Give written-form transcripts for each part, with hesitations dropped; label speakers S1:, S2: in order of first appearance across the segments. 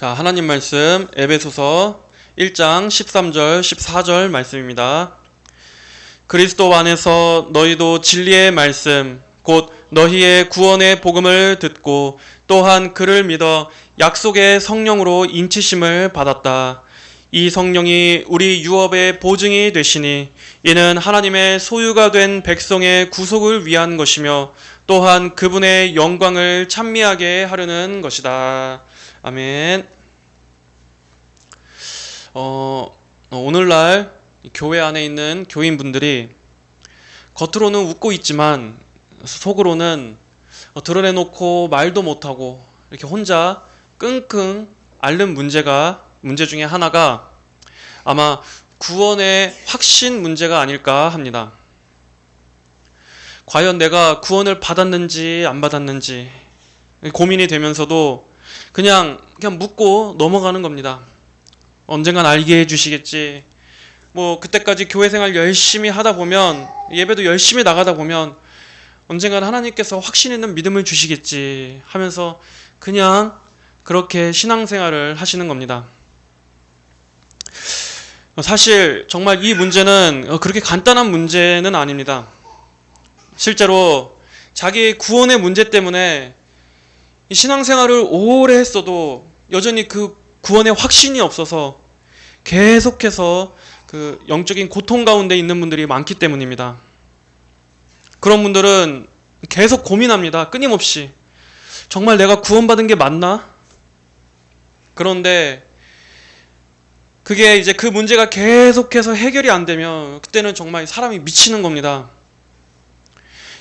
S1: 자, 하나님 말씀 에베소서 1장 13절 14절 말씀입니다. 그리스도 안에서 너희도 진리의 말씀 곧 너희의 구원의 복음을 듣고 또한 그를 믿어 약속의 성령으로 인치심을 받았다. 이 성령이 우리 유업의 보증이 되시니 이는 하나님의 소유가 된 백성의 구속을 위한 것이며 또한 그분의 영광을 찬미하게 하려는 것이다. 아멘. 오늘날 교회 안에 있는 교인분들이 겉으로는 웃고 있지만 속으로는 드러내놓고 말도 못하고 이렇게 혼자 끙끙 앓는 문제 중에 하나가 아마 구원의 확신 문제가 아닐까 합니다. 과연 내가 구원을 받았는지 안 받았는지 고민이 되면서도 그냥 묻고 넘어가는 겁니다. 언젠간 알게 해주시겠지. 그때까지 교회 생활 열심히 하다 보면, 예배도 열심히 나가다 보면 언젠간 하나님께서 확신 있는 믿음을 주시겠지 하면서 그냥 그렇게 신앙생활을 하시는 겁니다. 사실 정말 이 문제는 그렇게 간단한 문제는 아닙니다. 실제로 자기 구원의 문제 때문에 신앙생활을 오래 했어도 여전히 그 구원의 확신이 없어서 계속해서 그 영적인 고통 가운데 있는 분들이 많기 때문입니다. 그런 분들은 계속 고민합니다. 끊임없이. 정말 내가 구원받은 게 맞나? 그런데 그게 이제 그 문제가 계속해서 해결이 안 되면 그때는 정말 사람이 미치는 겁니다.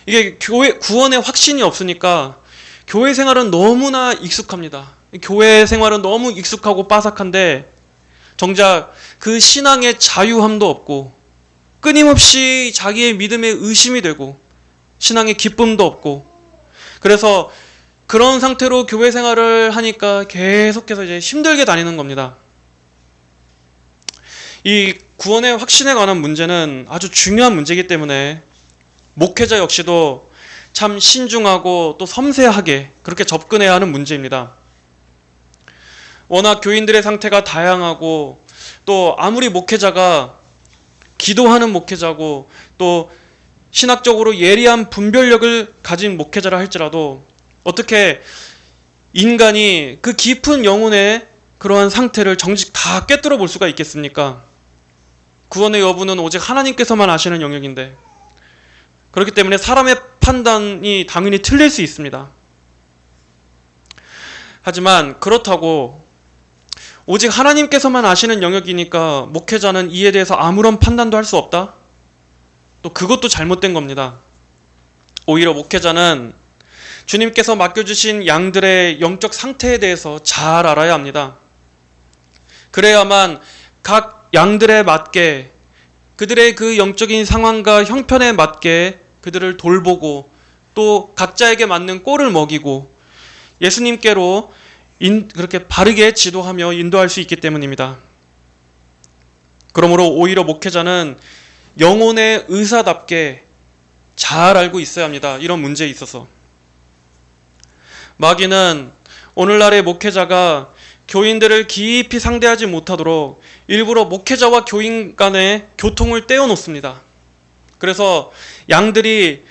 S1: 이게 구원의 확신이 없으니까 교회 생활은 너무나 익숙합니다. 교회 생활은 너무 익숙하고 빠삭한데 정작 그 신앙의 자유함도 없고 끊임없이 자기의 믿음에 의심이 되고 신앙의 기쁨도 없고 그래서 그런 상태로 교회 생활을 하니까 계속해서 이제 힘들게 다니는 겁니다. 이 구원의 확신에 관한 문제는 아주 중요한 문제이기 때문에 목회자 역시도 참 신중하고 또 섬세하게 그렇게 접근해야 하는 문제입니다. 워낙 교인들의 상태가 다양하고 또 아무리 목회자가 기도하는 목회자고 또 신학적으로 예리한 분별력을 가진 목회자라 할지라도 어떻게 인간이 그 깊은 영혼의 그러한 상태를 정직 다 꿰뚫어 볼 수가 있겠습니까? 구원의 여부는 오직 하나님께서만 아시는 영역인데 그렇기 때문에 사람의 판단이 당연히 틀릴 수 있습니다. 하지만 그렇다고 오직 하나님께서만 아시는 영역이니까 목회자는 이에 대해서 아무런 판단도 할 수 없다? 또 그것도 잘못된 겁니다. 오히려 목회자는 주님께서 맡겨주신 양들의 영적 상태에 대해서 잘 알아야 합니다. 그래야만 각 양들에 맞게 그들의 그 영적인 상황과 형편에 맞게 그들을 돌보고 또 각자에게 맞는 꼴을 먹이고 예수님께로 그렇게 바르게 지도하며 인도할 수 있기 때문입니다. 그러므로 오히려 목회자는 영혼의 의사답게 잘 알고 있어야 합니다. 이런 문제에 있어서. 마귀는 오늘날의 목회자가 교인들을 깊이 상대하지 못하도록 일부러 목회자와 교인 간의 교통을 떼어놓습니다. 그래서 양들이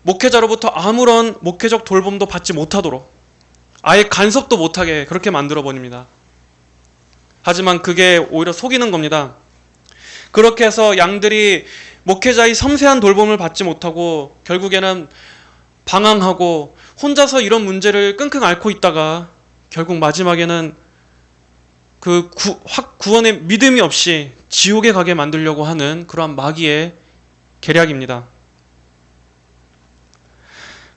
S1: 목회자로부터 아무런 목회적 돌봄도 받지 못하도록 아예 간섭도 못하게 그렇게 만들어버립니다. 하지만 그게 오히려 속이는 겁니다. 그렇게 해서 양들이 목회자의 섬세한 돌봄을 받지 못하고 결국에는 방황하고 혼자서 이런 문제를 끙끙 앓고 있다가 결국 마지막에는 그 구원의 믿음이 없이 지옥에 가게 만들려고 하는 그러한 마귀의 계략입니다.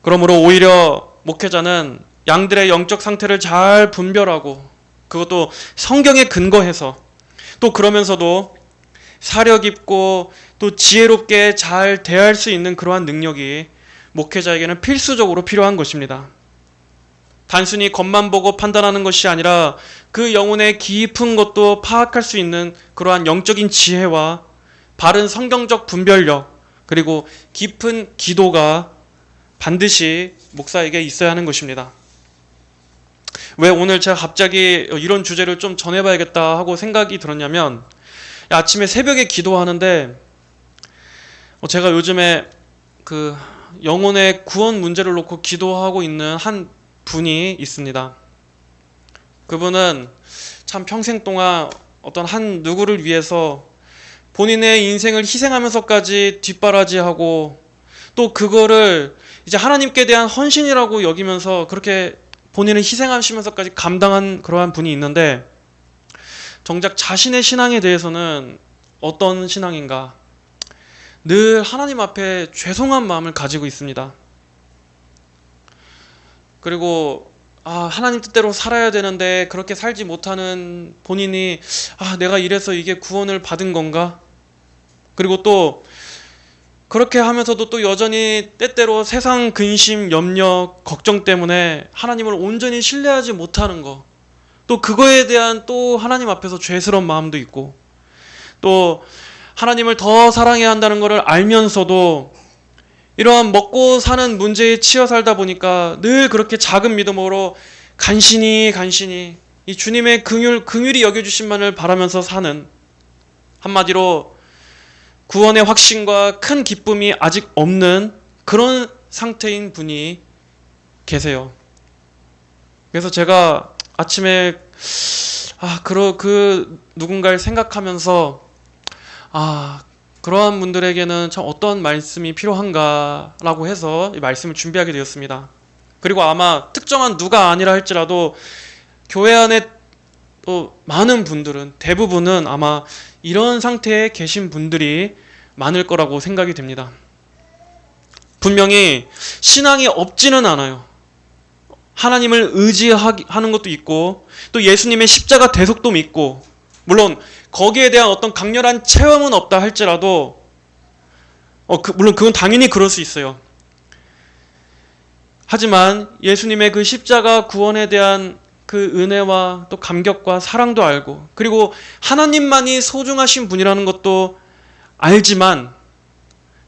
S1: 그러므로 오히려 목회자는 양들의 영적 상태를 잘 분별하고 그것도 성경에 근거해서 또 그러면서도 사려 깊고 또 지혜롭게 잘 대할 수 있는 그러한 능력이 목회자에게는 필수적으로 필요한 것입니다. 단순히 겉만 보고 판단하는 것이 아니라 그 영혼의 깊은 것도 파악할 수 있는 그러한 영적인 지혜와 바른 성경적 분별력 그리고 깊은 기도가 반드시 목사에게 있어야 하는 것입니다. 왜 오늘 제가 갑자기 이런 주제를 좀 전해봐야겠다 하고 생각이 들었냐면, 아침에 새벽에 기도하는데 제가 요즘에 그 영혼의 구원 문제를 놓고 기도하고 있는 한 분이 있습니다. 그분은 참 평생 동안 어떤 한 누구를 위해서 본인의 인생을 희생하면서까지 뒷바라지하고, 또 그거를 이제 하나님께 대한 헌신이라고 여기면서 그렇게 본인을 희생하시면서까지 감당한 그러한 분이 있는데, 정작 자신의 신앙에 대해서는 어떤 신앙인가? 늘 하나님 앞에 죄송한 마음을 가지고 있습니다. 그리고 하나님 뜻대로 살아야 되는데 그렇게 살지 못하는 본인이 내가 이래서 이게 구원을 받은 건가? 그리고 또 그렇게 하면서도 또 여전히 때때로 세상 근심, 염려, 걱정 때문에 하나님을 온전히 신뢰하지 못하는 거, 또 그거에 대한 또 하나님 앞에서 죄스러운 마음도 있고, 또 하나님을 더 사랑해야 한다는 것을 알면서도 이러한 먹고 사는 문제에 치여 살다 보니까 늘 그렇게 작은 믿음으로 간신히 이 주님의 긍휼히 여겨주심만을 바라면서 사는, 한마디로 구원의 확신과 큰 기쁨이 아직 없는 그런 상태인 분이 계세요. 그래서 제가 아침에 그 누군가를 생각하면서 그러한 분들에게는 참 어떤 말씀이 필요한가라고 해서 이 말씀을 준비하게 되었습니다. 그리고 아마 특정한 누가 아니라 할지라도 교회 안에 또 많은 분들은, 대부분은 아마 이런 상태에 계신 분들이 많을 거라고 생각이 됩니다. 분명히 신앙이 없지는 않아요. 하나님을 의지하는 것도 있고, 또 예수님의 십자가 대속도 믿고, 물론 거기에 대한 어떤 강렬한 체험은 없다 할지라도 물론 그건 당연히 그럴 수 있어요. 하지만 예수님의 그 십자가 구원에 대한 그 은혜와 또 감격과 사랑도 알고, 그리고 하나님만이 소중하신 분이라는 것도 알지만,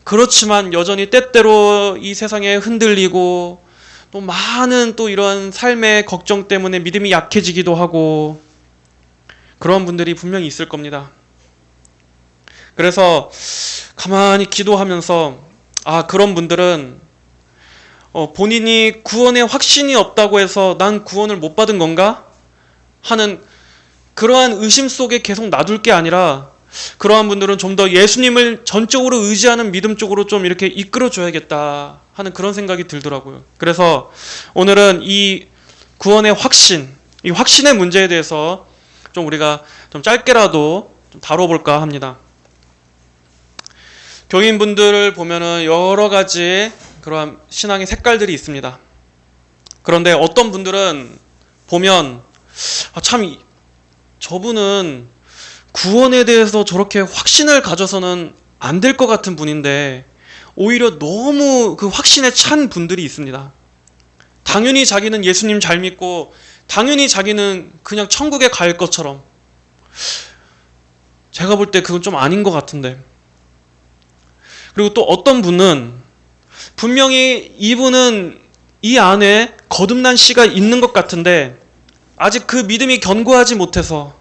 S1: 그렇지만 여전히 때때로 이 세상에 흔들리고, 또 많은 또 이런 삶의 걱정 때문에 믿음이 약해지기도 하고, 그런 분들이 분명히 있을 겁니다. 그래서 가만히 기도하면서 그런 분들은 본인이 구원의 확신이 없다고 해서 난 구원을 못 받은 건가? 하는 그러한 의심 속에 계속 놔둘 게 아니라, 그러한 분들은 좀 더 예수님을 전적으로 의지하는 믿음 쪽으로 좀 이렇게 이끌어줘야겠다 하는 그런 생각이 들더라고요. 그래서 오늘은 이 구원의 확신, 이 확신의 문제에 대해서 좀 우리가 좀 짧게라도 좀 다뤄볼까 합니다. 교인분들을 보면은 여러 가지 그러한 신앙의 색깔들이 있습니다. 그런데 어떤 분들은 보면 참 저분은 구원에 대해서 저렇게 확신을 가져서는 안 될 것 같은 분인데 오히려 너무 그 확신에 찬 분들이 있습니다. 당연히 자기는 예수님 잘 믿고 당연히 자기는 그냥 천국에 갈 것처럼, 제가 볼 때 그건 좀 아닌 것 같은데. 그리고 또 어떤 분은 분명히 이분은 이 안에 거듭난 씨가 있는 것 같은데 아직 그 믿음이 견고하지 못해서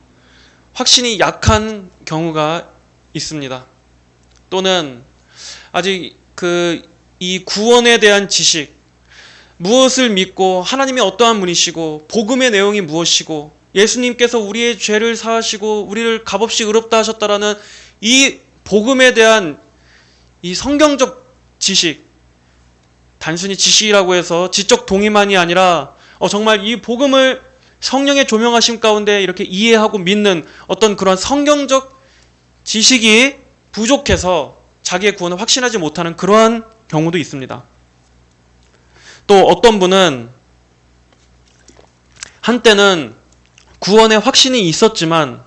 S1: 확신이 약한 경우가 있습니다. 또는 아직 이 구원에 대한 지식, 무엇을 믿고 하나님이 어떠한 분이시고 복음의 내용이 무엇이고 예수님께서 우리의 죄를 사하시고 우리를 값없이 의롭다 하셨다라는 이 복음에 대한 이 성경적 지식, 단순히 지식이라고 해서 지적 동의만이 아니라 정말 이 복음을 성령의 조명하심 가운데 이렇게 이해하고 믿는 어떤 그런 성경적 지식이 부족해서 자기의 구원을 확신하지 못하는 그러한 경우도 있습니다. 또 어떤 분은 한때는 구원의 확신이 있었지만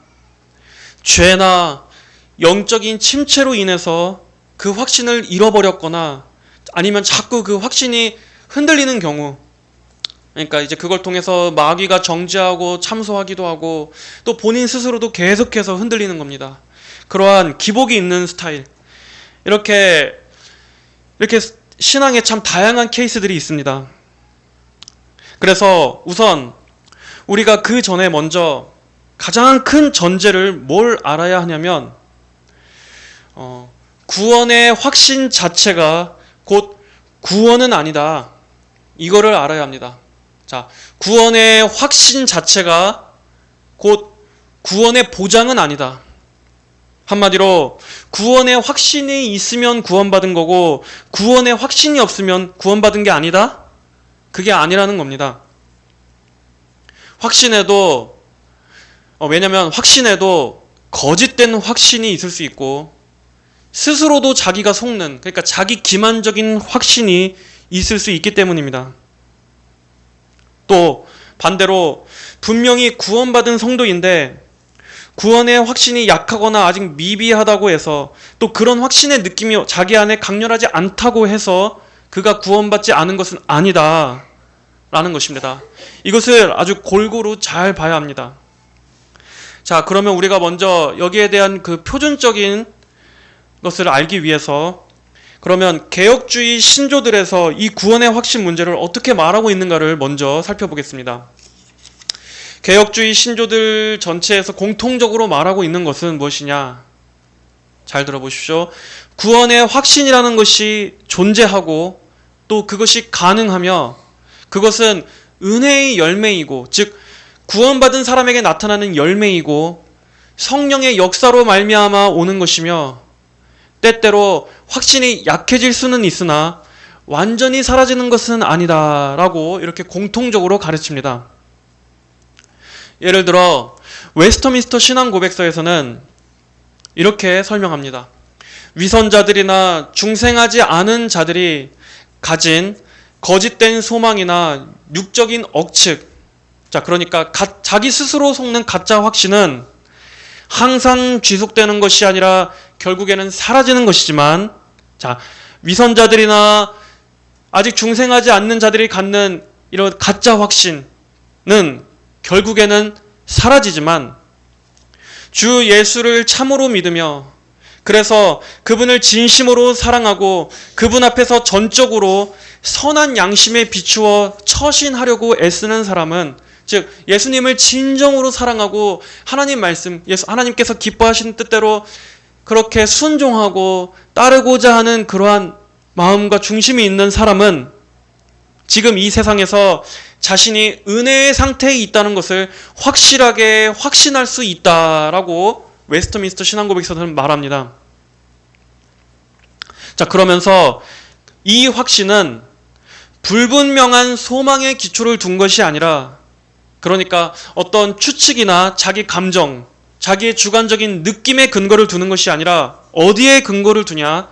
S1: 죄나 영적인 침체로 인해서 그 확신을 잃어버렸거나 아니면 자꾸 그 확신이 흔들리는 경우, 그러니까 이제 그걸 통해서 마귀가 정죄하고 참소하기도 하고 또 본인 스스로도 계속해서 흔들리는 겁니다. 그러한 기복이 있는 스타일, 이렇게 신앙에 참 다양한 케이스들이 있습니다. 그래서 우선 우리가 그 전에 먼저 가장 큰 전제를 뭘 알아야 하냐면 구원의 확신 자체가 곧 구원은 아니다. 이거를 알아야 합니다. 자, 구원의 확신 자체가 곧 구원의 보장은 아니다. 한마디로 구원의 확신이 있으면 구원받은 거고 구원의 확신이 없으면 구원받은 게 아니다? 그게 아니라는 겁니다. 왜냐면 확신에도 거짓된 확신이 있을 수 있고 스스로도 자기가 속는, 그러니까 자기 기만적인 확신이 있을 수 있기 때문입니다. 또 반대로 분명히 구원받은 성도인데 구원의 확신이 약하거나 아직 미비하다고 해서 또 그런 확신의 느낌이 자기 안에 강렬하지 않다고 해서 그가 구원받지 않은 것은 아니다 라는 것입니다. 이것을 아주 골고루 잘 봐야 합니다. 자, 그러면 우리가 먼저 여기에 대한 그 표준적인 것을 알기 위해서 그러면 개혁주의 신조들에서 이 구원의 확신 문제를 어떻게 말하고 있는가를 먼저 살펴보겠습니다. 개혁주의 신조들 전체에서 공통적으로 말하고 있는 것은 무엇이냐? 잘 들어보십시오. 구원의 확신이라는 것이 존재하고 또 그것이 가능하며 그것은 은혜의 열매이고, 즉 구원받은 사람에게 나타나는 열매이고 성령의 역사로 말미암아 오는 것이며 때때로 확신이 약해질 수는 있으나 완전히 사라지는 것은 아니다라고 이렇게 공통적으로 가르칩니다. 예를 들어 웨스터민스터 신앙고백서에서는 이렇게 설명합니다. 위선자들이나 중생하지 않은 자들이 가진 거짓된 소망이나 육적인 억측, 자, 그러니까 자기 스스로 속는 가짜 확신은 항상 지속되는 것이 아니라 결국에는 사라지는 것이지만, 자, 위선자들이나 아직 중생하지 않는 자들이 갖는 이런 가짜 확신은 결국에는 사라지지만 주 예수를 참으로 믿으며 그래서 그분을 진심으로 사랑하고 그분 앞에서 전적으로 선한 양심에 비추어 처신하려고 애쓰는 사람은, 즉 예수님을 진정으로 사랑하고 하나님 말씀, 하나님께서 기뻐하시는 뜻대로 그렇게 순종하고 따르고자 하는 그러한 마음과 중심이 있는 사람은 지금 이 세상에서 자신이 은혜의 상태에 있다는 것을 확실하게 확신할 수 있다라고 웨스터민스터 신앙고백서는 말합니다. 자, 그러면서 이 확신은 불분명한 소망의 기초를 둔 것이 아니라, 그러니까 어떤 추측이나 자기 감정, 자기의 주관적인 느낌의 근거를 두는 것이 아니라 어디에 근거를 두냐?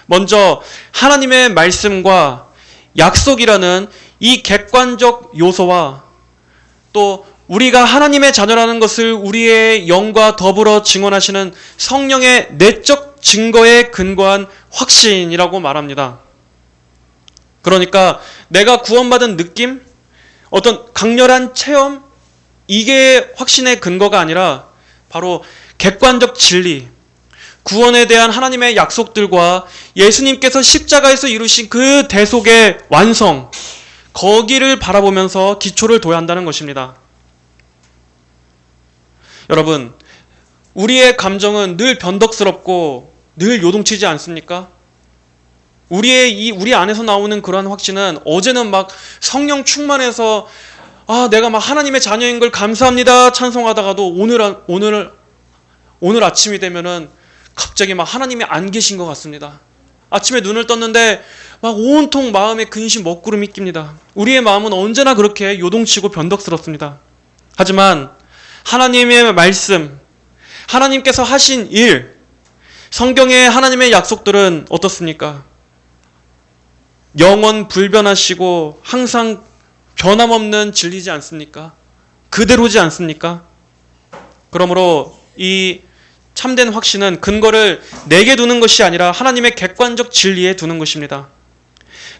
S1: 먼저 하나님의 말씀과 약속이라는 이 객관적 요소와 또 우리가 하나님의 자녀라는 것을 우리의 영과 더불어 증언하시는 성령의 내적 증거에 근거한 확신이라고 말합니다. 그러니까 내가 구원받은 느낌, 어떤 강렬한 체험, 이게 확신의 근거가 아니라 바로 객관적 진리, 구원에 대한 하나님의 약속들과 예수님께서 십자가에서 이루신 그 대속의 완성, 거기를 바라보면서 기초를 둬야 한다는 것입니다. 여러분, 우리의 감정은 늘 변덕스럽고 늘 요동치지 않습니까? 우리 안에서 나오는 그러한 확신은 어제는 막 성령 충만해서 내가 막 하나님의 자녀인 걸 감사합니다 찬송하다가도 오늘 아침이 되면은 갑자기 막 하나님이 안 계신 것 같습니다. 아침에 눈을 떴는데 막 온통 마음에 근심 먹구름이 낍니다. 우리의 마음은 언제나 그렇게 요동치고 변덕스럽습니다. 하지만 하나님의 말씀, 하나님께서 하신 일, 성경의 하나님의 약속들은 어떻습니까? 영원 불변하시고 항상 변함없는 진리지 않습니까? 그대로지 않습니까? 그러므로 이 참된 확신은 근거를 내게 두는 것이 아니라 하나님의 객관적 진리에 두는 것입니다.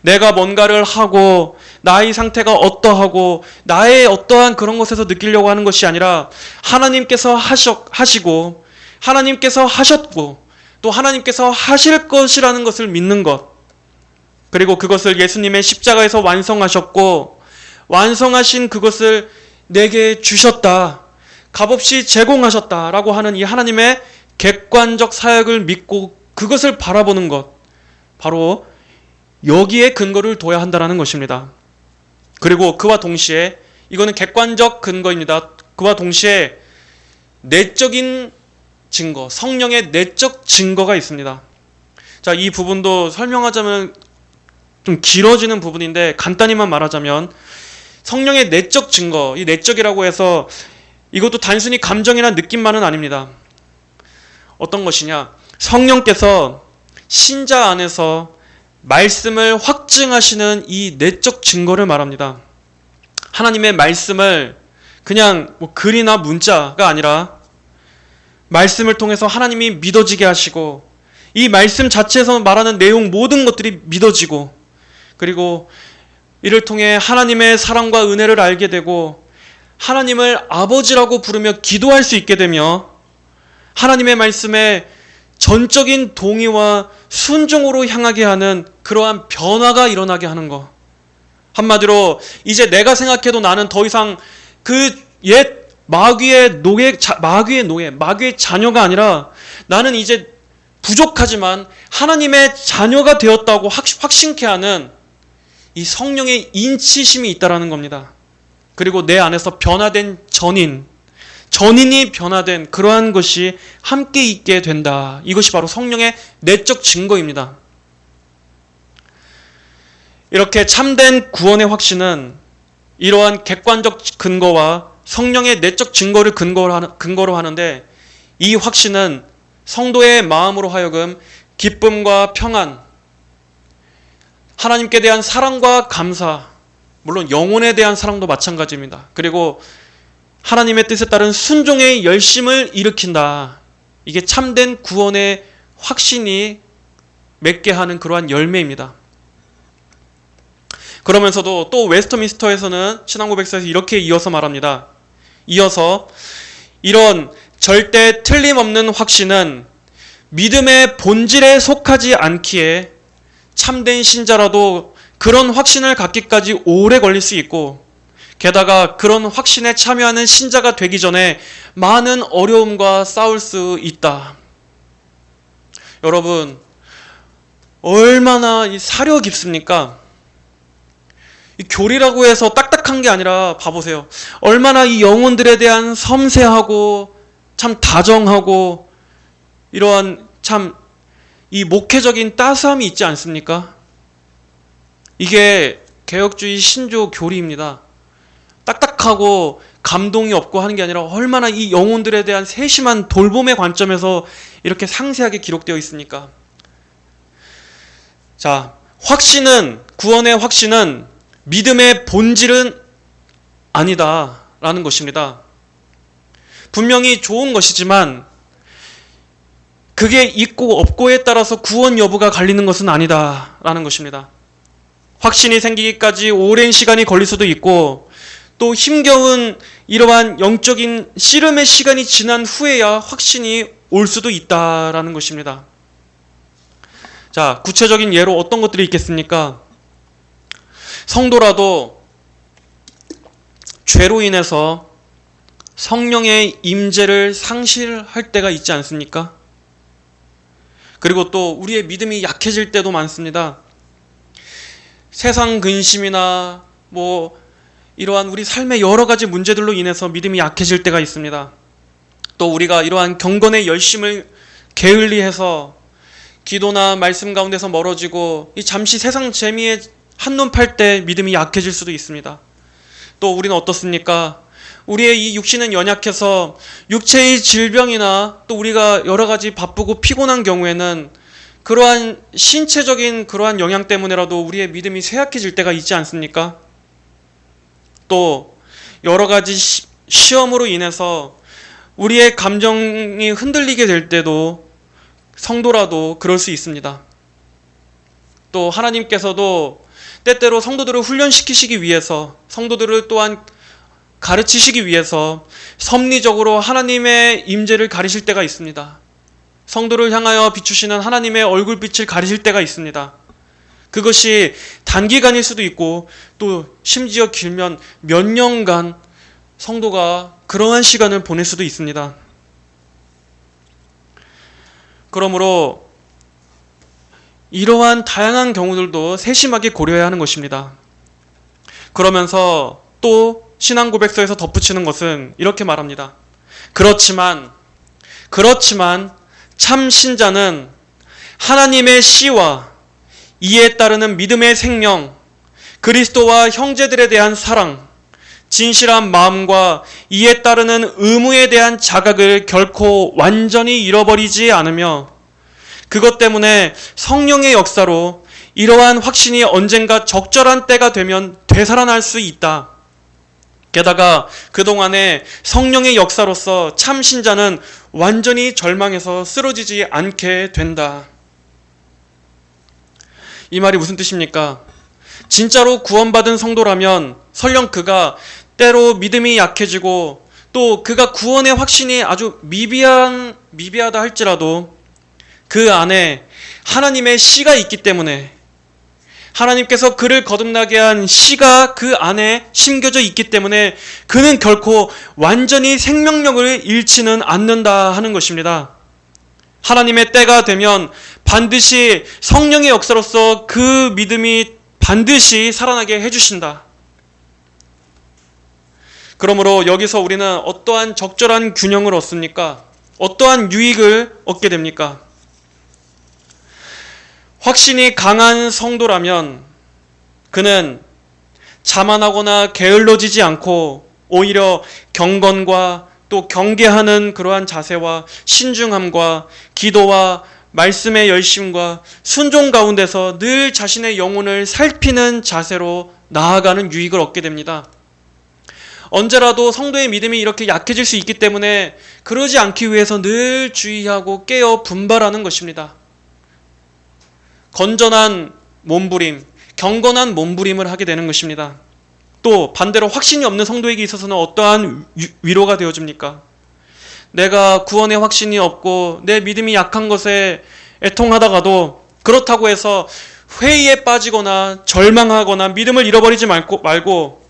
S1: 내가 뭔가를 하고 나의 상태가 어떠하고 나의 어떠한 그런 것에서 느끼려고 하는 것이 아니라 하나님께서 하시고 하나님께서 하셨고 또 하나님께서 하실 것이라는 것을 믿는 것, 그리고 그것을 예수님의 십자가에서 완성하셨고 완성하신 그것을 내게 주셨다, 값없이 제공하셨다라고 하는 이 하나님의 객관적 사역을 믿고 그것을 바라보는 것, 바로 여기에 근거를 둬야 한다는 것입니다. 그리고 그와 동시에, 이거는 객관적 근거입니다. 그와 동시에 내적인 증거, 성령의 내적 증거가 있습니다. 자, 이 부분도 설명하자면 좀 길어지는 부분인데 간단히만 말하자면, 성령의 내적 증거, 이 내적이라고 해서 이것도 단순히 감정이나 느낌만은 아닙니다. 어떤 것이냐? 성령께서 신자 안에서 말씀을 확증하시는 이 내적 증거를 말합니다. 하나님의 말씀을 그냥 글이나 문자가 아니라 말씀을 통해서 하나님이 믿어지게 하시고, 이 말씀 자체에서 말하는 내용 모든 것들이 믿어지고, 그리고 이를 통해 하나님의 사랑과 은혜를 알게 되고 하나님을 아버지라고 부르며 기도할 수 있게 되며 하나님의 말씀에 전적인 동의와 순종으로 향하게 하는 그러한 변화가 일어나게 하는 것. 한마디로 이제 내가 생각해도 나는 더 이상 그 옛 마귀의 자녀가 아니라 나는 이제 부족하지만 하나님의 자녀가 되었다고 확신케 하는 이 성령의 인치심이 있다라는 겁니다. 그리고 내 안에서 변화된 전인이 변화된 그러한 것이 함께 있게 된다. 이것이 바로 성령의 내적 증거입니다. 이렇게 참된 구원의 확신은 이러한 객관적 근거와 성령의 내적 증거를 근거로 하는데, 이 확신은 성도의 마음으로 하여금 기쁨과 평안, 하나님께 대한 사랑과 감사, 물론 영혼에 대한 사랑도 마찬가지입니다. 그리고 하나님의 뜻에 따른 순종의 열심을 일으킨다. 이게 참된 구원의 확신이 맺게 하는 그러한 열매입니다. 그러면서도 또 웨스터민스터에서는 신앙고백서에서 이렇게 이어서 말합니다. 이어서 이런 절대 틀림없는 확신은 믿음의 본질에 속하지 않기에 참된 신자라도 그런 확신을 갖기까지 오래 걸릴 수 있고, 게다가 그런 확신에 참여하는 신자가 되기 전에 많은 어려움과 싸울 수 있다. 여러분, 얼마나 이 사려 깊습니까? 이 교리라고 해서 딱딱한 게 아니라 봐보세요. 얼마나 이 영혼들에 대한 섬세하고 참 다정하고 이러한 참 이 목회적인 따스함이 있지 않습니까? 이게 개혁주의 신조 교리입니다. 딱딱하고 감동이 없고 하는 게 아니라 얼마나 이 영혼들에 대한 세심한 돌봄의 관점에서 이렇게 상세하게 기록되어 있습니까? 자, 구원의 확신은 믿음의 본질은 아니다라는 것입니다. 분명히 좋은 것이지만 그게 있고 없고에 따라서 구원 여부가 갈리는 것은 아니다라는 것입니다. 확신이 생기기까지 오랜 시간이 걸릴 수도 있고, 또 힘겨운 이러한 영적인 씨름의 시간이 지난 후에야 확신이 올 수도 있다라는 것입니다. 자, 구체적인 예로 어떤 것들이 있겠습니까? 성도라도 죄로 인해서 성령의 임재를 상실할 때가 있지 않습니까? 그리고 또 우리의 믿음이 약해질 때도 많습니다. 세상 근심이나 이러한 우리 삶의 여러 가지 문제들로 인해서 믿음이 약해질 때가 있습니다. 또 우리가 이러한 경건의 열심을 게을리해서 기도나 말씀 가운데서 멀어지고 이 잠시 세상 재미에 한눈 팔 때 믿음이 약해질 수도 있습니다. 또 우리는 어떻습니까? 우리의 이 육신은 연약해서 육체의 질병이나 또 우리가 여러 가지 바쁘고 피곤한 경우에는 그러한 신체적인 그러한 영향 때문에라도 우리의 믿음이 쇠약해질 때가 있지 않습니까? 또 여러 가지 시험으로 인해서 우리의 감정이 흔들리게 될 때도 성도라도 그럴 수 있습니다. 또 하나님께서도 때때로 성도들을 훈련시키시기 위해서, 성도들을 또한 가르치시기 위해서 섭리적으로 하나님의 임재를 가리실 때가 있습니다. 성도를 향하여 비추시는 하나님의 얼굴빛을 가리실 때가 있습니다. 그것이 단기간일 수도 있고 또 심지어 길면 몇 년간 성도가 그러한 시간을 보낼 수도 있습니다. 그러므로 이러한 다양한 경우들도 세심하게 고려해야 하는 것입니다. 그러면서 또 신앙 고백서에서 덧붙이는 것은 이렇게 말합니다. 그렇지만 참 신자는 하나님의 씨와 이에 따르는 믿음의 생명, 그리스도와 형제들에 대한 사랑, 진실한 마음과 이에 따르는 의무에 대한 자각을 결코 완전히 잃어버리지 않으며 그것 때문에 성령의 역사로 이러한 확신이 언젠가 적절한 때가 되면 되살아날 수 있다. 게다가 그동안에 성령의 역사로서 참 신자는 완전히 절망해서 쓰러지지 않게 된다. 이 말이 무슨 뜻입니까? 진짜로 구원받은 성도라면 설령 그가 때로 믿음이 약해지고 또 그가 구원의 확신이 아주 미비하다 할지라도 그 안에 하나님의 씨가 있기 때문에 하나님께서 그를 거듭나게 한 씨가 그 안에 심겨져 있기 때문에 그는 결코 완전히 생명력을 잃지는 않는다 하는 것입니다. 하나님의 때가 되면 반드시 성령의 역사로서 그 믿음이 반드시 살아나게 해주신다. 그러므로 여기서 우리는 어떠한 적절한 균형을 얻습니까? 어떠한 유익을 얻게 됩니까? 확신이 강한 성도라면 그는 자만하거나 게을러지지 않고 오히려 경건과 또 경계하는 그러한 자세와 신중함과 기도와 말씀의 열심과 순종 가운데서 늘 자신의 영혼을 살피는 자세로 나아가는 유익을 얻게 됩니다. 언제라도 성도의 믿음이 이렇게 약해질 수 있기 때문에 그러지 않기 위해서 늘 주의하고 깨어 분발하는 것입니다. 건전한 몸부림, 경건한 몸부림을 하게 되는 것입니다. 또 반대로 확신이 없는 성도에게 있어서는 어떠한 위로가 되어줍니까? 내가 구원의 확신이 없고 내 믿음이 약한 것에 애통하다가도 그렇다고 해서 회의에 빠지거나 절망하거나 믿음을 잃어버리지 말고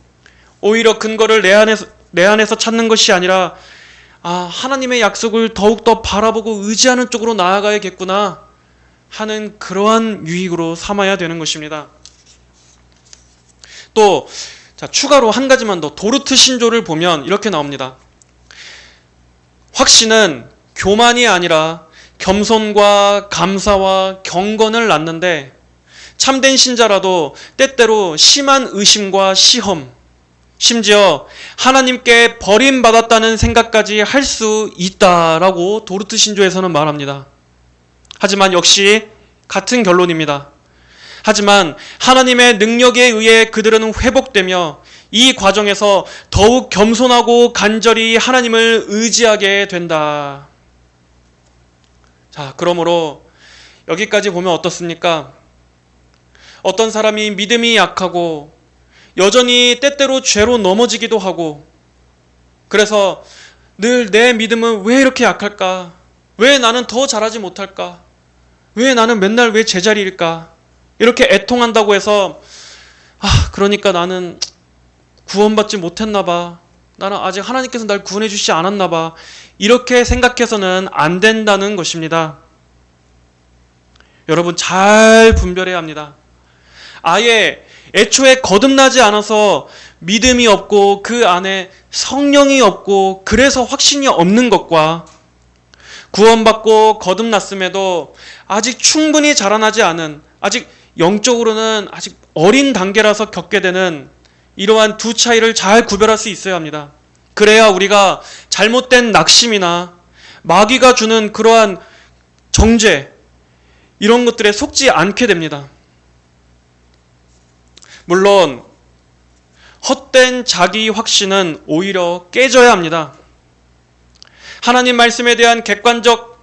S1: 오히려 근거를 내 안에서 찾는 것이 아니라 하나님의 약속을 더욱더 바라보고 의지하는 쪽으로 나아가야겠구나 하는 그러한 유익으로 삼아야 되는 것입니다. 또 추가로 한 가지만 더 도르트 신조를 보면 이렇게 나옵니다. 확신은 교만이 아니라 겸손과 감사와 경건을 낳는데 참된 신자라도 때때로 심한 의심과 시험, 심지어 하나님께 버림받았다는 생각까지 할 수 있다라고 도르트 신조에서는 말합니다. 하지만 역시 같은 결론입니다. 하지만 하나님의 능력에 의해 그들은 회복되며 이 과정에서 더욱 겸손하고 간절히 하나님을 의지하게 된다. 자, 그러므로 여기까지 보면 어떻습니까? 어떤 사람이 믿음이 약하고 여전히 때때로 죄로 넘어지기도 하고 그래서 늘 내 믿음은 왜 이렇게 약할까? 왜 나는 더 잘하지 못할까? 왜 나는 맨날 왜 제자리일까? 이렇게 애통한다고 해서 그러니까 나는 구원받지 못했나 봐. 나는 아직 하나님께서 날 구원해 주시지 않았나 봐. 이렇게 생각해서는 안 된다는 것입니다. 여러분 잘 분별해야 합니다. 아예 애초에 거듭나지 않아서 믿음이 없고 그 안에 성령이 없고 그래서 확신이 없는 것과 구원받고 거듭났음에도 아직 충분히 자라나지 않은 아직 영적으로는 아직 어린 단계라서 겪게 되는 이러한 두 차이를 잘 구별할 수 있어야 합니다. 그래야 우리가 잘못된 낙심이나 마귀가 주는 그러한 정죄 이런 것들에 속지 않게 됩니다. 물론 헛된 자기 확신은 오히려 깨져야 합니다. 하나님 말씀에 대한 객관적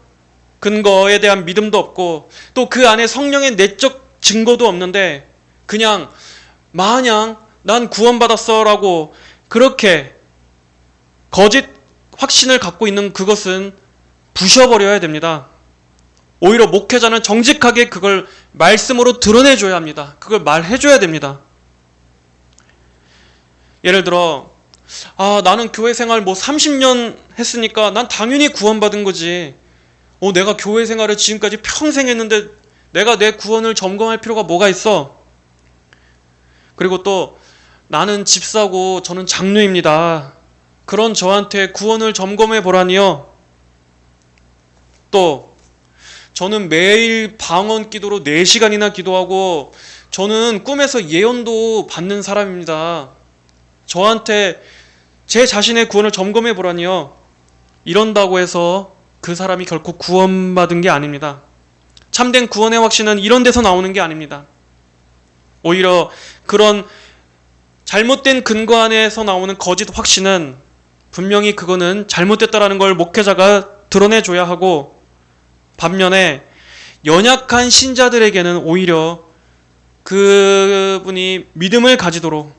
S1: 근거에 대한 믿음도 없고 또 그 안에 성령의 내적 증거도 없는데 그냥 마냥 난 구원받았어 라고 그렇게 거짓 확신을 갖고 있는 그것은 부셔버려야 됩니다. 오히려 목회자는 정직하게 그걸 말씀으로 드러내줘야 합니다. 그걸 말해줘야 됩니다. 예를 들어 나는 교회 생활 뭐 30년 했으니까 난 당연히 구원받은 거지. 내가 교회 생활을 지금까지 평생 했는데 내가 내 구원을 점검할 필요가 뭐가 있어? 그리고 또 나는 집사고 저는 장로입니다. 그런 저한테 구원을 점검해 보라니요. 또 저는 매일 방언 기도로 4시간이나 기도하고 저는 꿈에서 예언도 받는 사람입니다. 저한테 제 자신의 구원을 점검해 보라니요. 이런다고 해서 그 사람이 결코 구원받은 게 아닙니다. 참된 구원의 확신은 이런 데서 나오는 게 아닙니다. 오히려 그런 잘못된 근거 안에서 나오는 거짓 확신은 분명히 그거는 잘못됐다라는 걸 목회자가 드러내줘야 하고, 반면에 연약한 신자들에게는 오히려 그분이 믿음을 가지도록,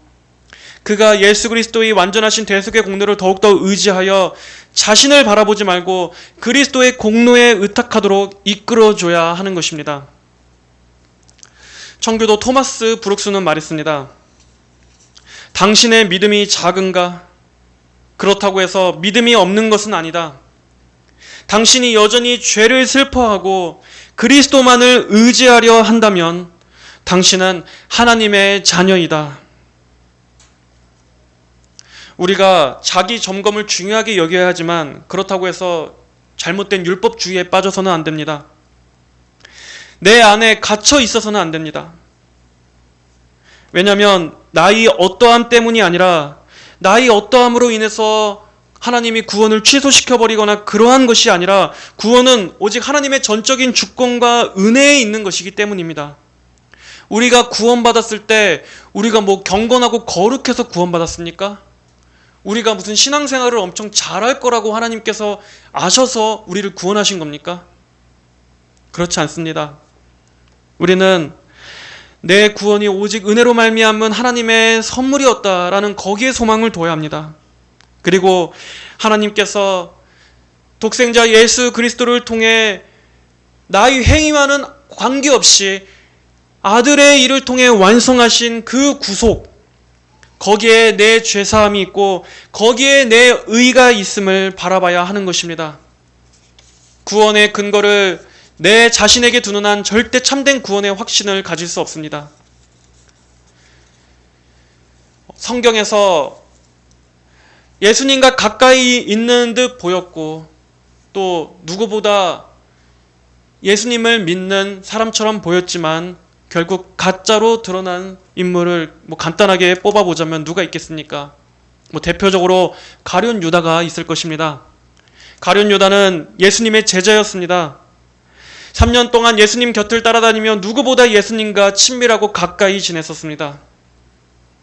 S1: 그가 예수 그리스도의 완전하신 대속의 공로를 더욱더 의지하여 자신을 바라보지 말고 그리스도의 공로에 의탁하도록 이끌어줘야 하는 것입니다. 청교도 토마스 브룩스는 말했습니다. 당신의 믿음이 작은가? 그렇다고 해서 믿음이 없는 것은 아니다. 당신이 여전히 죄를 슬퍼하고 그리스도만을 의지하려 한다면 당신은 하나님의 자녀이다. 우리가 자기 점검을 중요하게 여겨야 하지만 그렇다고 해서 잘못된 율법주의에 빠져서는 안 됩니다. 내 안에 갇혀 있어서는 안 됩니다. 왜냐하면 나의 어떠함 때문이 아니라 나의 어떠함으로 인해서 하나님이 구원을 취소시켜버리거나 그러한 것이 아니라 구원은 오직 하나님의 전적인 주권과 은혜에 있는 것이기 때문입니다. 우리가 구원받았을 때 우리가 뭐 경건하고 거룩해서 구원받았습니까? 우리가 무슨 신앙생활을 엄청 잘할 거라고 하나님께서 아셔서 우리를 구원하신 겁니까? 그렇지 않습니다. 우리는 내 구원이 오직 은혜로 말미암은 하나님의 선물이었다라는 거기에 소망을 둬야 합니다. 그리고 하나님께서 독생자 예수 그리스도를 통해 나의 행위와는 관계없이 아들의 일을 통해 완성하신 그 구속, 거기에 내 죄사함이 있고 거기에 내 의가 있음을 바라봐야 하는 것입니다. 구원의 근거를 내 자신에게 두는 한 절대 참된 구원의 확신을 가질 수 없습니다. 성경에서 예수님과 가까이 있는 듯 보였고 또 누구보다 예수님을 믿는 사람처럼 보였지만 결국 가짜로 드러난 인물을 간단하게 뽑아보자면 누가 있겠습니까? 대표적으로 가룟 유다가 있을 것입니다. 가룟 유다는 예수님의 제자였습니다. 3년 동안 예수님 곁을 따라다니며 누구보다 예수님과 친밀하고 가까이 지냈었습니다.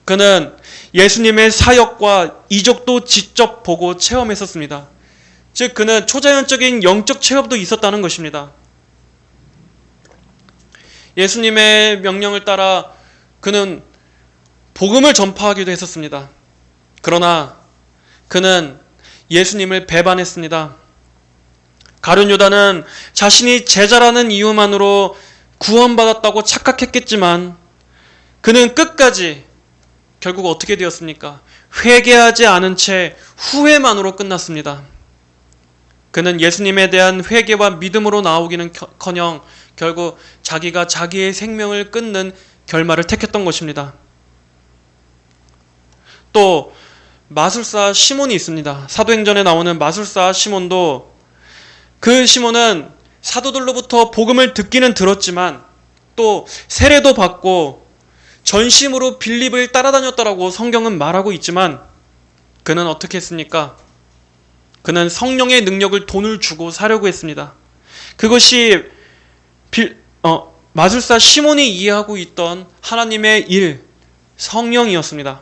S1: 그는 예수님의 사역과 이적도 직접 보고 체험했었습니다. 즉 그는 초자연적인 영적 체험도 있었다는 것입니다. 예수님의 명령을 따라 그는 복음을 전파하기도 했었습니다. 그러나 그는 예수님을 배반했습니다. 가룟 유다는 자신이 제자라는 이유만으로 구원받았다고 착각했겠지만 그는 끝까지 결국 어떻게 되었습니까? 회개하지 않은 채 후회만으로 끝났습니다. 그는 예수님에 대한 회개와 믿음으로 나오기는커녕 결국 자기가 자기의 생명을 끊는 결말을 택했던 것입니다. 또 마술사 시몬이 있습니다. 사도행전에 나오는 마술사 시몬도, 그 시몬은 사도들로부터 복음을 듣기는 들었지만 또 세례도 받고 전심으로 빌립을 따라다녔다라고 성경은 말하고 있지만 그는 어떻게 했습니까? 그는 성령의 능력을 돈을 주고 사려고 했습니다. 그것이 마술사 시몬이 이해하고 있던 하나님의 일, 성령이었습니다.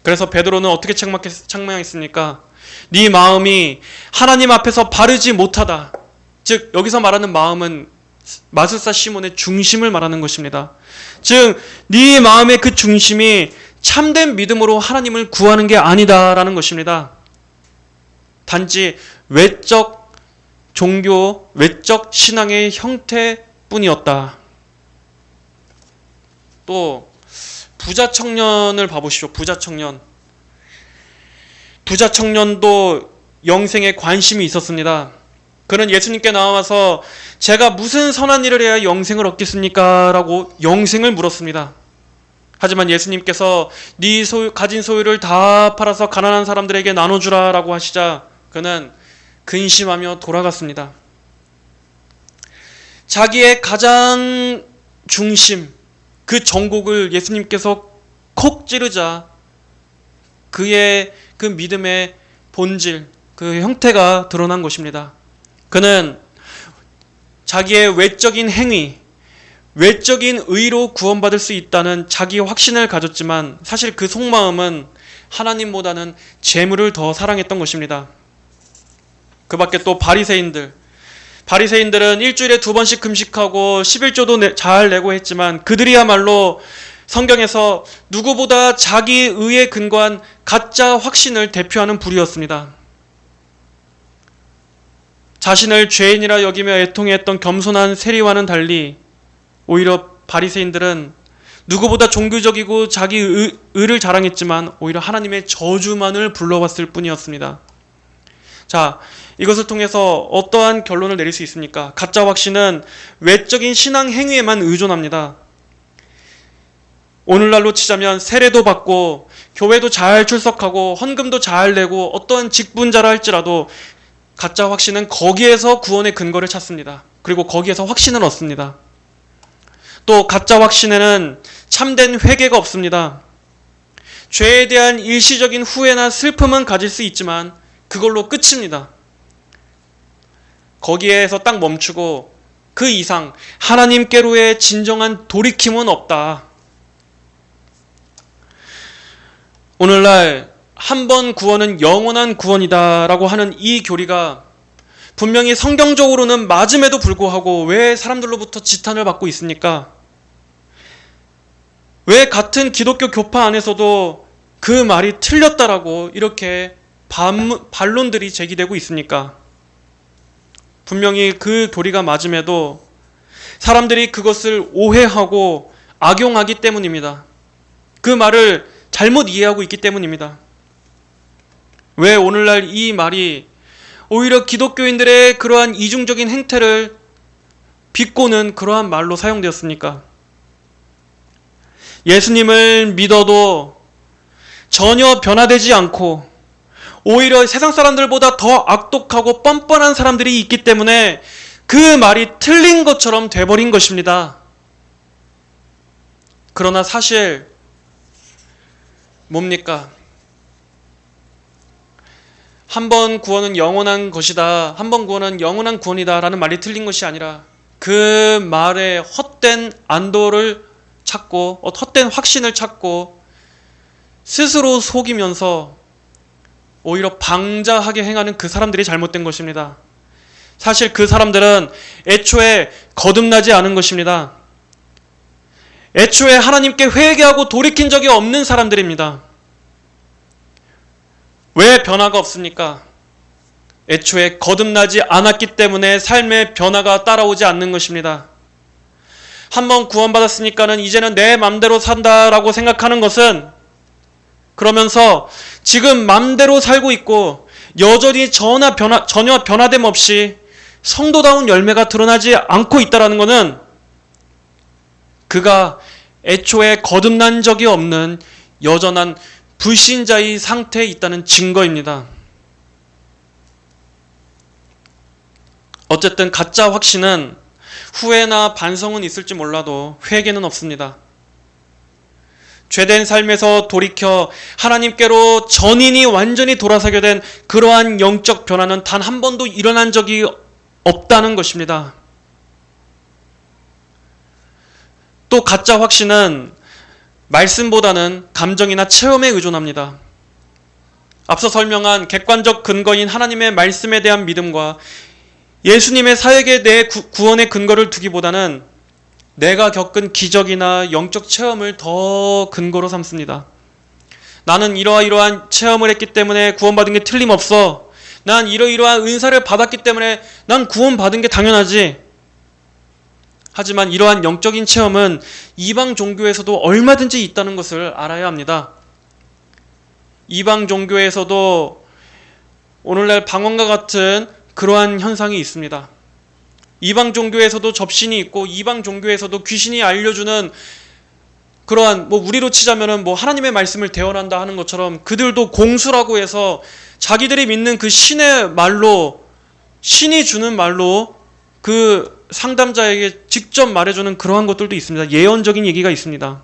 S1: 그래서 베드로는 어떻게 책망했습니까? 네 마음이 하나님 앞에서 바르지 못하다. 즉 여기서 말하는 마음은 마술사 시몬의 중심을 말하는 것입니다. 즉 네 마음의 그 중심이 참된 믿음으로 하나님을 구하는 게 아니다라는 것입니다. 단지 외적 종교, 외적 신앙의 형태뿐이었다. 또 부자 청년을 봐보시죠. 부자 청년. 부자 청년도 영생에 관심이 있었습니다. 그는 예수님께 나와서 제가 무슨 선한 일을 해야 영생을 얻겠습니까? 라고 영생을 물었습니다. 하지만 예수님께서 네 가진 소유를 다 팔아서 가난한 사람들에게 나눠주라 라고 하시자 그는 근심하며 돌아갔습니다. 자기의 가장 중심, 그 전곡을 예수님께서 콕 찌르자 그의 그 믿음의 본질, 그 형태가 드러난 것입니다. 그는 자기의 외적인 행위, 외적인 의로 구원받을 수 있다는 자기 확신을 가졌지만 사실 그 속마음은 하나님보다는 재물을 더 사랑했던 것입니다. 그 밖에 또 바리새인들은 일주일에 2번씩 금식하고 11조도 잘 내고 했지만 그들이야말로 성경에서 누구보다 자기 의에 근거한 가짜 확신을 대표하는 부류였습니다. 자신을 죄인이라 여기며 애통했던 겸손한 세리와는 달리 오히려 바리새인들은 누구보다 종교적이고 자기 의를 자랑했지만 오히려 하나님의 저주만을 불러왔을 뿐이었습니다. 자, 이것을 통해서 어떠한 결론을 내릴 수 있습니까? 가짜 확신은 외적인 신앙 행위에만 의존합니다. 오늘날로 치자면 세례도 받고 교회도 잘 출석하고 헌금도 잘 내고 어떠한 직분자라 할지라도 가짜 확신은 거기에서 구원의 근거를 찾습니다. 그리고 거기에서 확신을 얻습니다. 또 가짜 확신에는 참된 회개가 없습니다. 죄에 대한 일시적인 후회나 슬픔은 가질 수 있지만 그걸로 끝입니다. 거기에서 딱 멈추고 그 이상 하나님께로의 진정한 돌이킴은 없다. 오늘날 한 번 구원은 영원한 구원이다 라고 하는 이 교리가 분명히 성경적으로는 맞음에도 불구하고 왜 사람들로부터 지탄을 받고 있습니까? 왜 같은 기독교 교파 안에서도 그 말이 틀렸다라고 이렇게 반론들이 제기되고 있습니까? 분명히 그 교리가 맞음에도 사람들이 그것을 오해하고 악용하기 때문입니다. 그 말을 잘못 이해하고 있기 때문입니다. 왜 오늘날 이 말이 오히려 기독교인들의 그러한 이중적인 행태를 비꼬는 그러한 말로 사용되었습니까? 예수님을 믿어도 전혀 변화되지 않고 오히려 세상 사람들보다 더 악독하고 뻔뻔한 사람들이 있기 때문에 그 말이 틀린 것처럼 돼버린 것입니다. 그러나 사실 뭡니까? 한 번 구원은 영원한 것이다. 한 번 구원은 영원한 구원이다. 라는 말이 틀린 것이 아니라 그 말에 헛된 안도를 찾고 헛된 확신을 찾고 스스로 속이면서 오히려 방자하게 행하는 그 사람들이 잘못된 것입니다. 사실 그 사람들은 애초에 거듭나지 않은 것입니다. 애초에 하나님께 회개하고 돌이킨 적이 없는 사람들입니다. 왜 변화가 없습니까? 애초에 거듭나지 않았기 때문에 삶의 변화가 따라오지 않는 것입니다. 한번 구원받았으니까는 이제는 내 맘대로 산다라고 생각하는 것은 그러면서 지금 맘대로 살고 있고 여전히 전혀 변화됨 없이 성도다운 열매가 드러나지 않고 있다는 것은 그가 애초에 거듭난 적이 없는 여전한 불신자의 상태에 있다는 증거입니다. 어쨌든 가짜 확신은 후회나 반성은 있을지 몰라도 회개는 없습니다. 죄된 삶에서 돌이켜 하나님께로 전인이 완전히 돌아서게 된 그러한 영적 변화는 단 한 번도 일어난 적이 없다는 것입니다. 또 가짜 확신은 말씀보다는 감정이나 체험에 의존합니다. 앞서 설명한 객관적 근거인 하나님의 말씀에 대한 믿음과 예수님의 사역에 대해 구원의 근거를 두기보다는 내가 겪은 기적이나 영적 체험을 더 근거로 삼습니다. 나는 이러한 체험을 했기 때문에 구원받은 게 틀림없어. 난 이러이러한 은사를 받았기 때문에 난 구원받은 게 당연하지. 하지만 이러한 영적인 체험은 이방 종교에서도 얼마든지 있다는 것을 알아야 합니다. 이방 종교에서도 오늘날 방언과 같은 그러한 현상이 있습니다. 이방 종교에서도 접신이 있고 이방 종교에서도 귀신이 알려주는 그러한 우리로 치자면은 하나님의 말씀을 대언한다 하는 것처럼 그들도 공수라고 해서 자기들이 믿는 그 신의 말로, 신이 주는 말로 그 상담자에게 직접 말해주는 그러한 것들도 있습니다. 예언적인 얘기가 있습니다.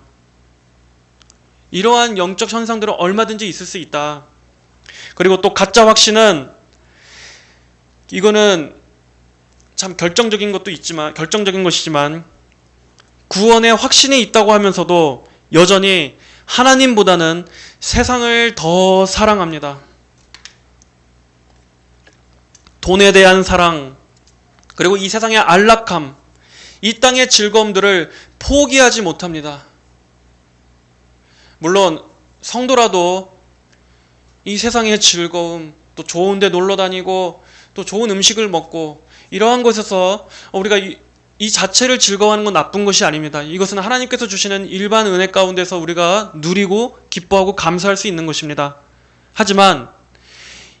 S1: 이러한 영적 현상들은 얼마든지 있을 수 있다. 그리고 또 가짜 확신은, 이거는 참 결정적인 것이지만 구원의 확신이 있다고 하면서도 여전히 하나님보다는 세상을 더 사랑합니다. 돈에 대한 사랑, 그리고 이 세상의 안락함, 이 땅의 즐거움들을 포기하지 못합니다. 물론 성도라도 이 세상의 즐거움, 또 좋은 데 놀러 다니고 또 좋은 음식을 먹고 이러한 곳에서 우리가 이 자체를 즐거워하는 건 나쁜 것이 아닙니다. 이것은 하나님께서 주시는 일반 은혜 가운데서 우리가 누리고 기뻐하고 감사할 수 있는 것입니다. 하지만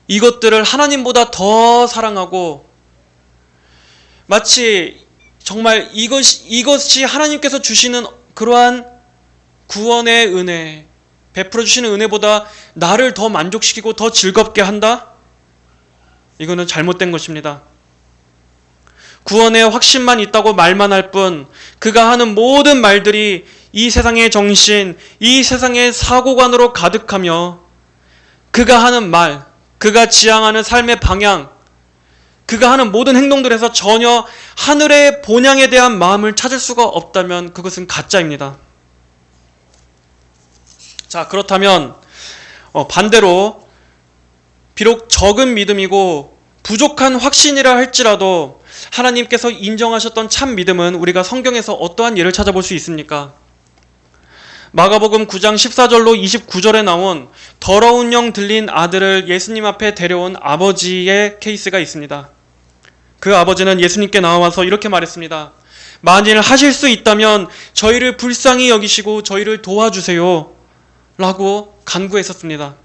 S1: 이것들을 하나님보다 더 사랑하고 마치 정말 이것이 하나님께서 주시는 그러한 구원의 은혜, 베풀어 주시는 은혜보다 나를 더 만족시키고 더 즐겁게 한다? 이거는 잘못된 것입니다. 구원의 확신만 있다고 말만 할 뿐 그가 하는 모든 말들이 이 세상의 정신, 이 세상의 사고관으로 가득하며 그가 하는 말, 그가 지향하는 삶의 방향, 그가 하는 모든 행동들에서 전혀 하늘의 본향에 대한 마음을 찾을 수가 없다면 그것은 가짜입니다. 자, 그렇다면 반대로 비록 적은 믿음이고 부족한 확신이라 할지라도 하나님께서 인정하셨던 참 믿음은 우리가 성경에서 어떠한 예를 찾아볼 수 있습니까? 마가복음 9장 14절로 29절에 나온 더러운 영 들린 아들을 예수님 앞에 데려온 아버지의 케이스가 있습니다. 그 아버지는 예수님께 나와서 이렇게 말했습니다. 만일 하실 수 있다면 저희를 불쌍히 여기시고 저희를 도와주세요 라고 간구했었습니다.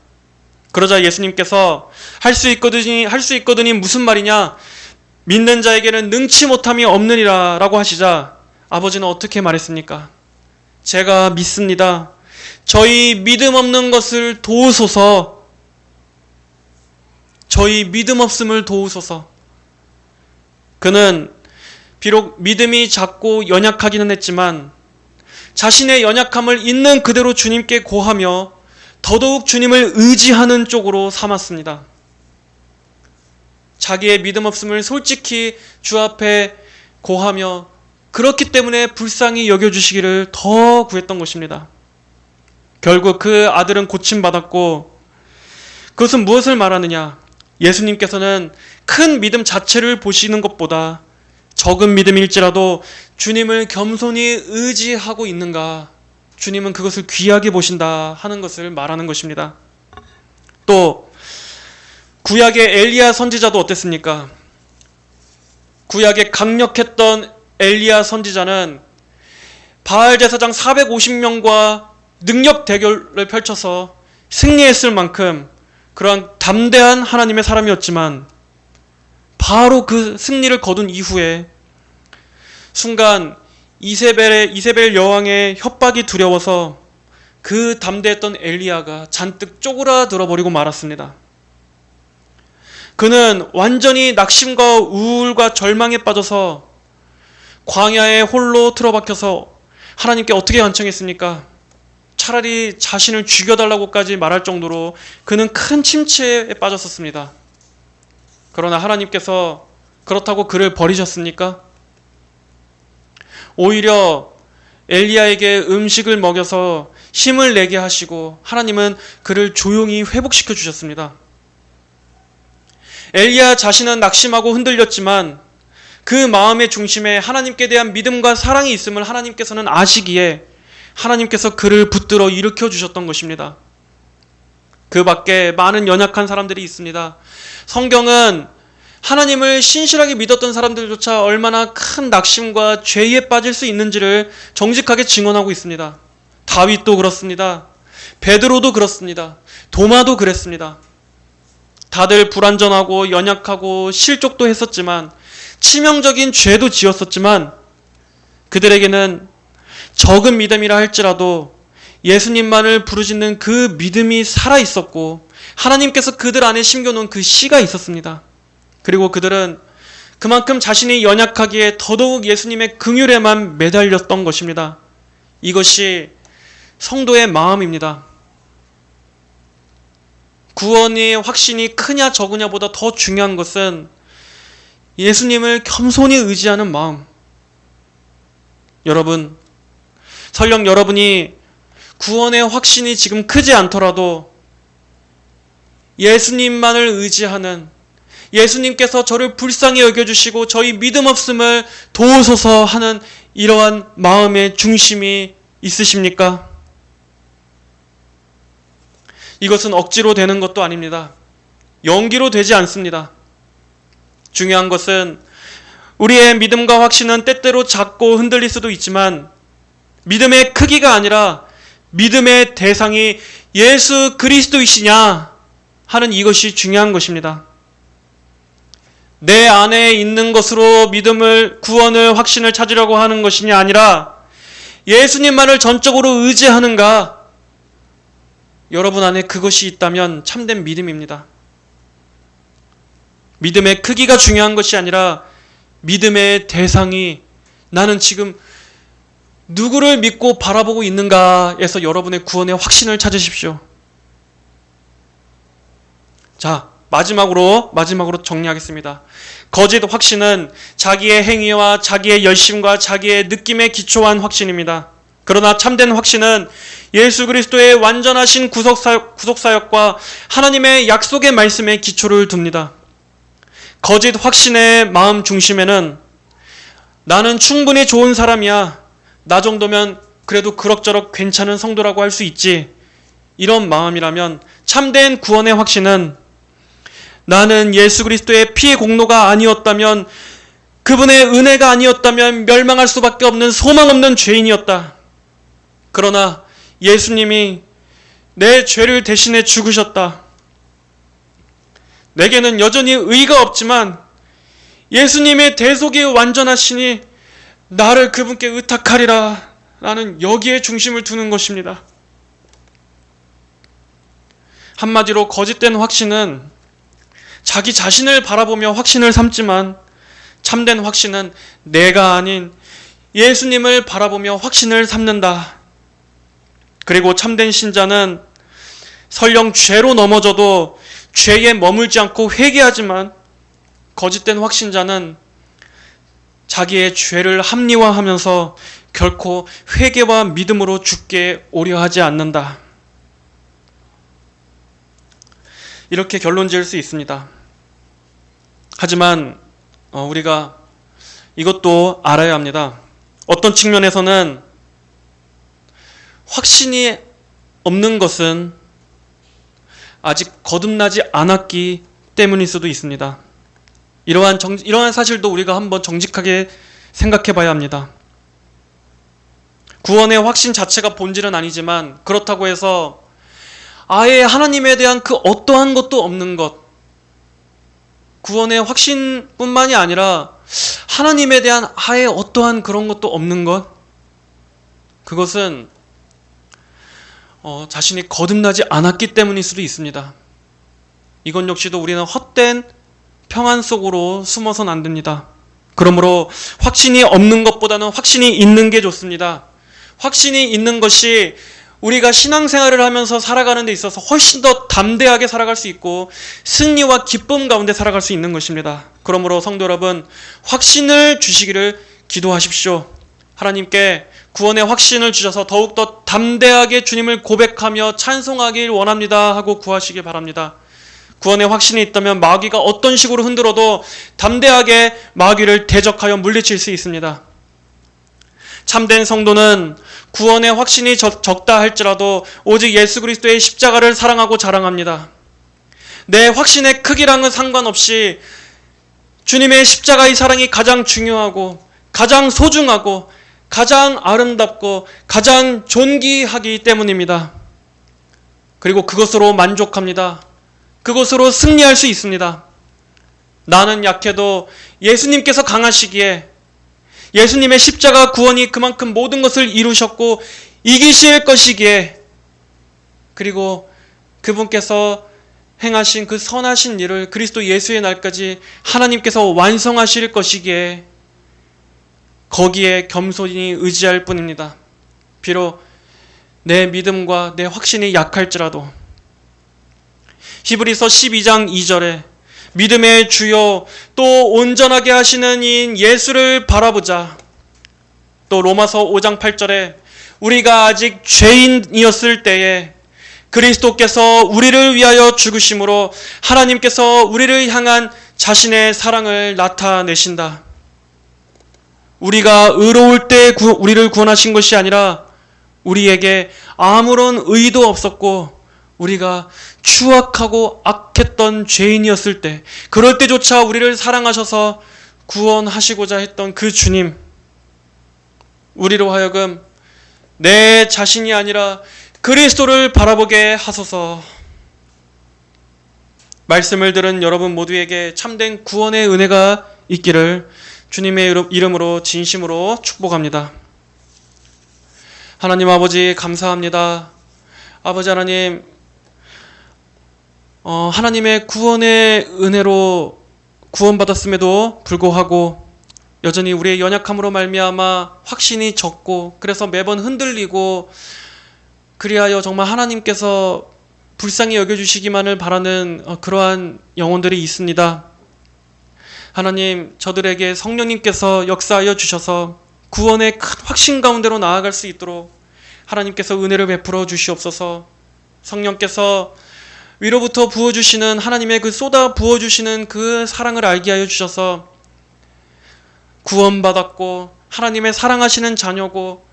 S1: 그러자 예수님께서 할 수 있거든이 무슨 말이냐? 믿는 자에게는 능치 못함이 없느니라 라고 하시자 아버지는 어떻게 말했습니까? 제가 믿습니다. 저희 믿음 없는 것을 도우소서. 저희 믿음 없음을 도우소서. 그는 비록 믿음이 작고 연약하기는 했지만 자신의 연약함을 있는 그대로 주님께 고하며 더더욱 주님을 의지하는 쪽으로 삼았습니다. 자기의 믿음 없음을 솔직히 주 앞에 고하며 그렇기 때문에 불쌍히 여겨주시기를 더 구했던 것입니다. 결국 그 아들은 고침받았고 그것은 무엇을 말하느냐? 예수님께서는 큰 믿음 자체를 보시는 것보다 적은 믿음일지라도 주님을 겸손히 의지하고 있는가? 주님은 그것을 귀하게 보신다 하는 것을 말하는 것입니다. 또 구약의 엘리야 선지자도 어땠습니까? 구약의 강력했던 엘리야 선지자는 바알 제사장 450명과 능력 대결을 펼쳐서 승리했을 만큼 그러한 담대한 하나님의 사람이었지만 바로 그 승리를 거둔 이후에 순간 이세벨 여왕의 협박이 두려워서 그 담대했던 엘리야가 잔뜩 쪼그라들어 버리고 말았습니다. 그는 완전히 낙심과 우울과 절망에 빠져서 광야에 홀로 틀어박혀서 하나님께 어떻게 간청했습니까? 차라리 자신을 죽여달라고까지 말할 정도로 그는 큰 침체에 빠졌었습니다. 그러나 하나님께서 그렇다고 그를 버리셨습니까? 오히려 엘리야에게 음식을 먹여서 힘을 내게 하시고 하나님은 그를 조용히 회복시켜 주셨습니다. 엘리야 자신은 낙심하고 흔들렸지만 그 마음의 중심에 하나님께 대한 믿음과 사랑이 있음을 하나님께서는 아시기에 하나님께서 그를 붙들어 일으켜 주셨던 것입니다. 그 밖에 많은 연약한 사람들이 있습니다. 성경은 하나님을 신실하게 믿었던 사람들조차 얼마나 큰 낙심과 죄에 빠질 수 있는지를 정직하게 증언하고 있습니다. 다윗도 그렇습니다. 베드로도 그렇습니다. 도마도 그랬습니다. 다들 불완전하고 연약하고 실족도 했었지만 치명적인 죄도 지었었지만 그들에게는 적은 믿음이라 할지라도 예수님만을 부르짖는 그 믿음이 살아있었고 하나님께서 그들 안에 심겨놓은 그 씨가 있었습니다. 그리고 그들은 그만큼 자신이 연약하기에 더더욱 예수님의 긍휼에만 매달렸던 것입니다. 이것이 성도의 마음입니다. 구원의 확신이 크냐 적으냐보다 더 중요한 것은 예수님을 겸손히 의지하는 마음. 여러분, 설령 여러분이 구원의 확신이 지금 크지 않더라도 예수님만을 의지하는, 예수님께서 저를 불쌍히 여겨주시고 저희 믿음 없음을 도우소서 하는 이러한 마음의 중심이 있으십니까? 이것은 억지로 되는 것도 아닙니다. 연기로 되지 않습니다. 중요한 것은 우리의 믿음과 확신은 때때로 작고 흔들릴 수도 있지만 믿음의 크기가 아니라 믿음의 대상이 예수 그리스도이시냐 하는 이것이 중요한 것입니다. 내 안에 있는 것으로 믿음을, 구원을, 확신을 찾으려고 하는 것이 아니라 예수님만을 전적으로 의지하는가? 여러분 안에 그것이 있다면 참된 믿음입니다. 믿음의 크기가 중요한 것이 아니라 믿음의 대상이 나는 지금 누구를 믿고 바라보고 있는가에서 여러분의 구원의 확신을 찾으십시오. 자, 마지막으로 정리하겠습니다. 거짓 확신은 자기의 행위와 자기의 열심과 자기의 느낌에 기초한 확신입니다. 그러나 참된 확신은 예수 그리스도의 완전하신 구속사역과 하나님의 약속의 말씀에 기초를 둡니다. 거짓 확신의 마음 중심에는 나는 충분히 좋은 사람이야, 나 정도면 그래도 그럭저럭 괜찮은 성도라고 할 수 있지, 이런 마음이라면 참된 구원의 확신은 나는 예수 그리스도의 피의 공로가 아니었다면, 그분의 은혜가 아니었다면 멸망할 수밖에 없는 소망 없는 죄인이었다. 그러나 예수님이 내 죄를 대신해 죽으셨다. 내게는 여전히 의가 없지만 예수님의 대속이 완전하시니 나를 그분께 의탁하리라 라는 여기에 중심을 두는 것입니다. 한마디로 거짓된 확신은 자기 자신을 바라보며 확신을 삼지만 참된 확신은 내가 아닌 예수님을 바라보며 확신을 삼는다. 그리고 참된 신자는 설령 죄로 넘어져도 죄에 머물지 않고 회개하지만 거짓된 확신자는 자기의 죄를 합리화하면서 결코 회개와 믿음으로 죽게 오려 하지 않는다. 이렇게 결론 지을 수 있습니다. 하지만 우리가 이것도 알아야 합니다. 어떤 측면에서는 확신이 없는 것은 아직 거듭나지 않았기 때문일 수도 있습니다. 이러한 사실도 우리가 한번 정직하게 생각해 봐야 합니다. 구원의 확신 자체가 본질은 아니지만 그렇다고 해서 아예 하나님에 대한 그 어떠한 것도 없는 것, 구원의 확신뿐만이 아니라 하나님에 대한 아예 어떠한 그런 것도 없는 것, 그것은 자신이 거듭나지 않았기 때문일 수도 있습니다. 이건 역시도 우리는 헛된 평안 속으로 숨어선 안 됩니다. 그러므로 확신이 없는 것보다는 확신이 있는 게 좋습니다. 확신이 있는 것이 우리가 신앙생활을 하면서 살아가는 데 있어서 훨씬 더 담대하게 살아갈 수 있고 승리와 기쁨 가운데 살아갈 수 있는 것입니다. 그러므로 성도 여러분, 확신을 주시기를 기도하십시오. 하나님께 구원의 확신을 주셔서 더욱더 담대하게 주님을 고백하며 찬송하길 원합니다 하고 구하시길 바랍니다. 구원의 확신이 있다면 마귀가 어떤 식으로 흔들어도 담대하게 마귀를 대적하여 물리칠 수 있습니다. 참된 성도는 구원의 확신이 적다 할지라도 오직 예수 그리스도의 십자가를 사랑하고 자랑합니다. 내 확신의 크기랑은 상관없이 주님의 십자가의 사랑이 가장 중요하고 가장 소중하고 가장 아름답고 가장 존귀하기 때문입니다. 그리고 그것으로 만족합니다. 그곳으로 승리할 수 있습니다. 나는 약해도 예수님께서 강하시기에 예수님의 십자가 구원이 그만큼 모든 것을 이루셨고 이기실 것이기에 그리고 그분께서 행하신 그 선하신 일을 그리스도 예수의 날까지 하나님께서 완성하실 것이기에 거기에 겸손히 의지할 뿐입니다. 비록 내 믿음과 내 확신이 약할지라도 히브리서 12장 2절에 믿음의 주요 또 온전하게 하시는 이인 예수를 바라보자. 또 로마서 5장 8절에 우리가 아직 죄인이었을 때에 그리스도께서 우리를 위하여 죽으심으로 하나님께서 우리를 향한 자신의 사랑을 나타내신다. 우리가 의로울 때 우리를 구원하신 것이 아니라 우리에게 아무런 의도 없었고 우리가 추악하고 악했던 죄인이었을 때 그럴 때조차 우리를 사랑하셔서 구원하시고자 했던 그 주님, 우리로 하여금 내 자신이 아니라 그리스도를 바라보게 하소서. 말씀을 들은 여러분 모두에게 참된 구원의 은혜가 있기를 주님의 이름으로 진심으로 축복합니다. 하나님 아버지 감사합니다. 아버지 하나님, 하나님의 구원의 은혜로 구원받았음에도 불구하고 여전히 우리의 연약함으로 말미암아 확신이 적고 그래서 매번 흔들리고 그리하여 정말 하나님께서 불쌍히 여겨주시기만을 바라는 그러한 영혼들이 있습니다. 하나님, 저들에게 성령님께서 역사하여 주셔서 구원의 큰 확신 가운데로 나아갈 수 있도록 하나님께서 은혜를 베풀어 주시옵소서. 성령께서 위로부터 부어주시는 하나님의 그 쏟아 부어주시는 그 사랑을 알게 하여 주셔서 구원받았고 하나님의 사랑하시는 자녀고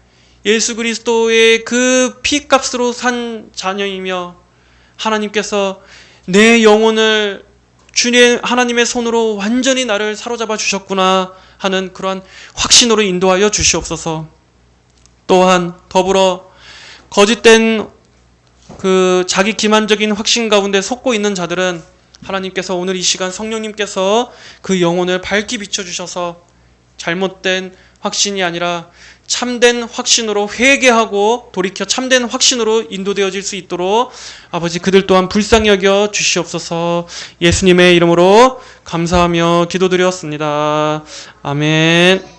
S1: 예수 그리스도의 그 피값으로 산 자녀이며 하나님께서 내 영혼을 주님 하나님의 손으로 완전히 나를 사로잡아 주셨구나 하는 그러한 확신으로 인도하여 주시옵소서. 또한 더불어 거짓된 그 자기 기만적인 확신 가운데 속고 있는 자들은 하나님께서 오늘 이 시간 성령님께서 그 영혼을 밝히 비춰주셔서 잘못된 확신이 아니라 참된 확신으로 회개하고 돌이켜 참된 확신으로 인도되어질 수 있도록 아버지 그들 또한 불쌍히 여겨 주시옵소서. 예수님의 이름으로 감사하며 기도드렸습니다. 아멘.